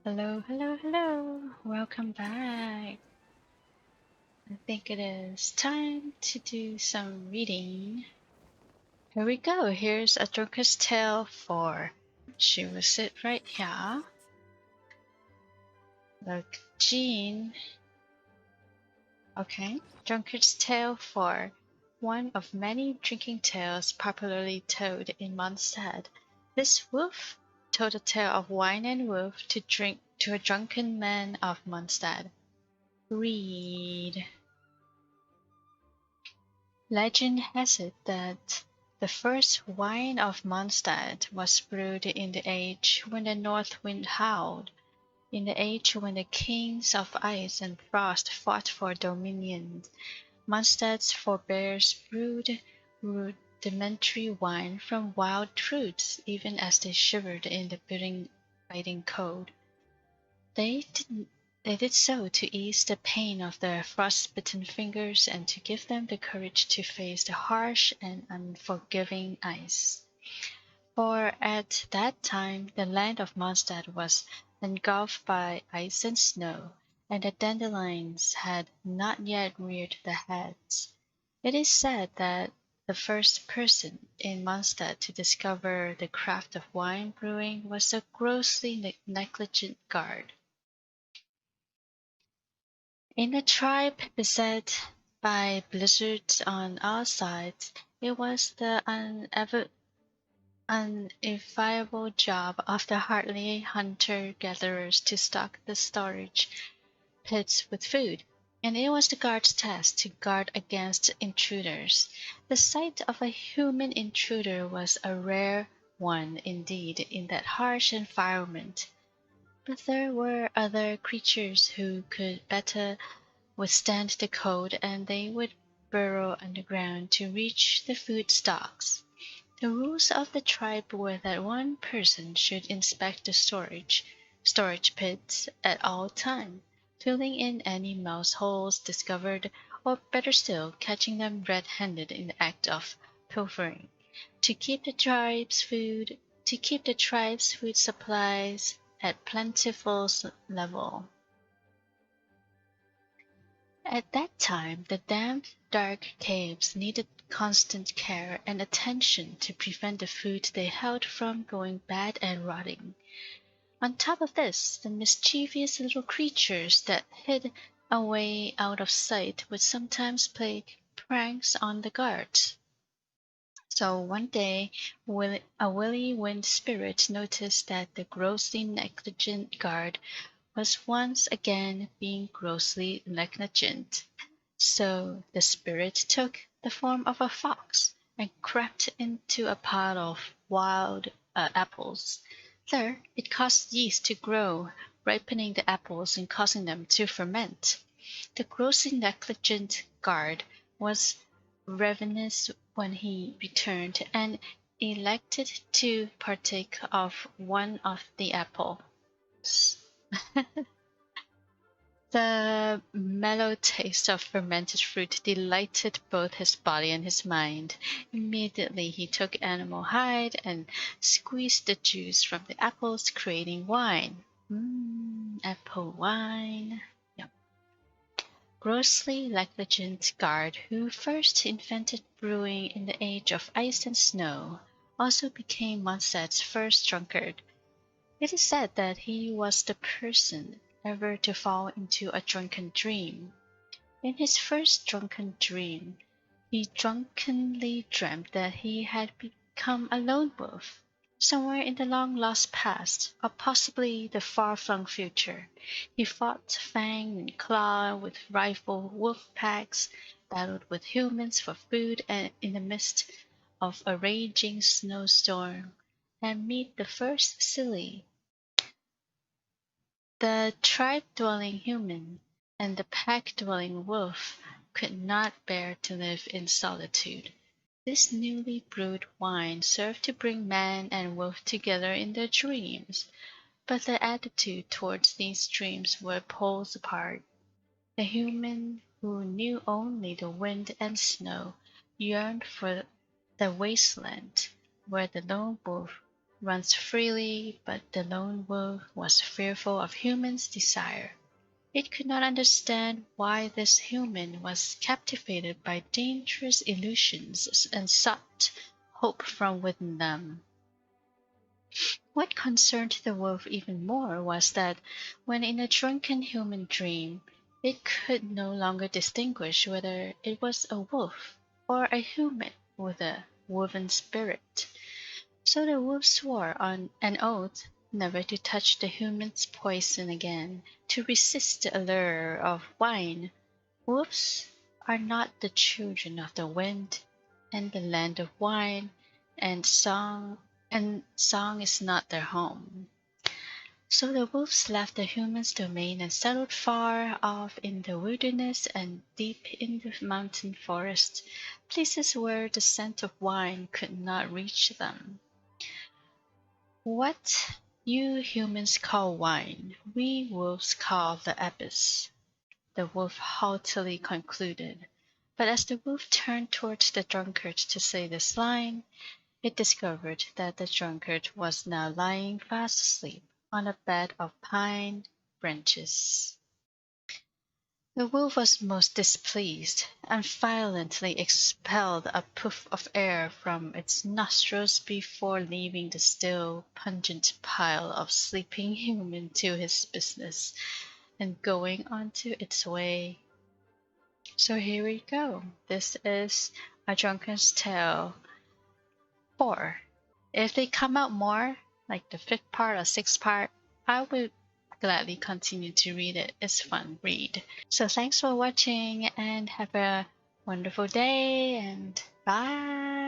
Hello, hello, hello. Welcome back. I think it is time to do some reading. Here we go. Here's A Drunkard's Tale 4. She will sit right here. Look, Jean. Okay. Drunkard's Tale 4. One of many drinking tales popularly told in Mondstadt. This wolf told a tale of wine and wolf to a drunken man of Mondstadt. Read. Legend has it that the first wine of Mondstadt was brewed in the age when the north wind howled, in the age when the kings of ice and frost fought for dominion. Mondstadt's forebears brewed rudimentary wine from wild fruits, even as they shivered in the biting cold. They did so to ease the pain of their frostbitten fingers and to give them the courage to face the harsh and unforgiving ice. For at that time the land of Mondstadt was engulfed by ice and snow, and the dandelions had not yet reared their heads. It is said that the first person in Mondstadt to discover the craft of wine brewing was a grossly negligent guard. In a tribe beset by blizzards on all sides, it was the unenviable job of the hardy hunter-gatherers to stock the storage pits with food, and it was the guard's task to guard against intruders. The sight of a human intruder was a rare one indeed in that harsh environment. But there were other creatures who could better withstand the cold, and they would burrow underground to reach the food stocks. The rules of the tribe were that one person should inspect the storage pits at all times, filling in any mouse holes discovered, or better still, catching them red-handed in the act of pilfering, to keep the tribe's food supplies at plentiful level. At that time, the damp, dark caves needed constant care and attention to prevent the food they held from going bad and rotting. On top of this, the mischievous little creatures that hid away out of sight would sometimes play pranks on the guards. So one day, a willy wind spirit noticed that the grossly negligent guard was once again being grossly negligent. So the spirit took the form of a fox and crept into a pile of wild apples. There it caused yeast to grow, ripening the apples and causing them to ferment. The grossly negligent guard was ravenous when he returned and elected to partake of one of the apples. The mellow taste of fermented fruit delighted both his body and his mind. Immediately he took animal hide and squeezed the juice from the apples, creating wine. Apple wine. Yep. Grossly negligent guard, who first invented brewing in the age of ice and snow, also became Mondstadt's first drunkard. It is said that he was the person ever to fall into a drunken dream. In his first drunken dream, he drunkenly dreamt that he had become a lone wolf. Somewhere in the long-lost past, or possibly the far-flung future, he fought fang and claw with rival wolf packs, battled with humans for food and in the midst of a raging snowstorm, and meet the first silly, the tribe-dwelling human, and the pack-dwelling wolf could not bear to live in solitude. This newly brewed wine served to bring man and wolf together in their dreams, but their attitude towards these dreams were poles apart. The human, who knew only the wind and snow, yearned for the wasteland where the lone wolf runs freely, but the lone wolf was fearful of humans' desire. It could not understand why this human was captivated by dangerous illusions and sought hope from within them. What concerned the wolf even more was that when in a drunken human dream, it could no longer distinguish whether it was a wolf or a human with a woven spirit. So the wolf swore on an oath never to touch the human's poison again, to resist the allure of wine. Wolves are not the children of the wind and the land of wine, and song is not their home. So the wolves left the human's domain and settled far off in the wilderness and deep in the mountain forest, places where the scent of wine could not reach them. What you humans call wine, we wolves call the abyss, the wolf haughtily concluded. But as the wolf turned towards the drunkard to say this line, it discovered that the drunkard was now lying fast asleep on a bed of pine branches. The wolf was most displeased, and violently expelled a puff of air from its nostrils before leaving the still, pungent pile of sleeping human to his business and going on to its way. So here we go. This is A Drunkard's Tale 4. If they come out more, like the fifth part or sixth part, I would gladly continue to read it. It's fun read. So thanks for watching and have a wonderful day and bye.